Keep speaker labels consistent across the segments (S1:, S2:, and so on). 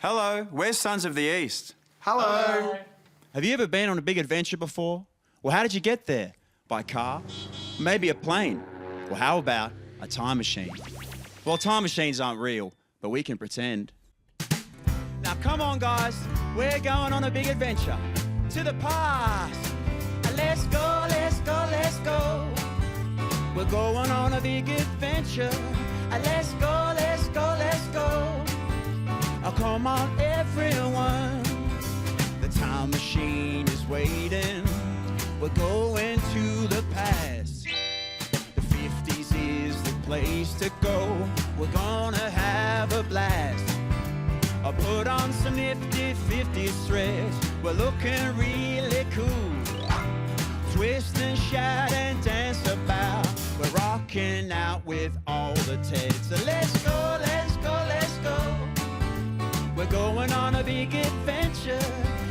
S1: Hello, we're Sons of the East.
S2: Hello.
S3: Have you ever been on a big adventure before? Well, how did you get there? By car? Maybe a plane? Well, how about a time machine? Well, time machines aren't real, but we can pretend. Now, come on, guys. We're going on a big adventure to the past. Let's go, let's go, let's go. We're going on a big adventure. Let's go, let's go, let's go. Oh, come on, everyone. The time machine is waiting. We're going to the past. The 50s is the place to go. We're gonna have a blast. I'll put on some nifty 50s threads. We're looking really cool. Twist and shout and dance about. We're rocking out with all the Teds. So let's go, let's go, let's go. We're going on a big adventure.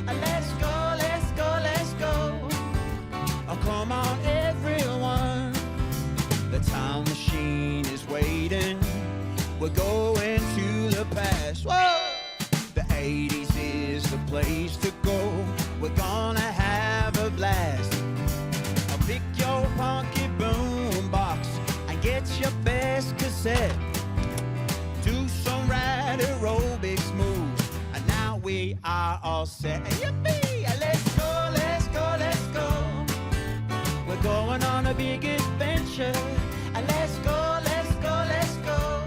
S3: Let's go, let's go, let's go. Oh, come on, everyone. The time machine is waiting. We're going to the past. Whoa! The 80s is the place to go. We're gonna have a blast. I'll pick your funky boom box and get your best cassette. Do some right aerobics moves, and now we are all set. Yippee! Let's go, let's go, let's go. We're going on a big adventure. Let's go, let's go, let's go.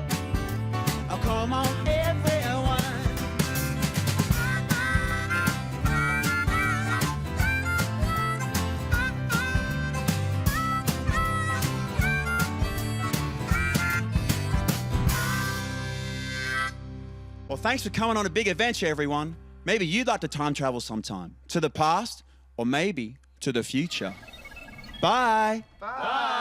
S3: Oh, come on, everyone. Well, thanks for coming on a big adventure, everyone. Maybe you'd like to time travel sometime. To the past, or maybe to the future. Bye.
S2: Bye.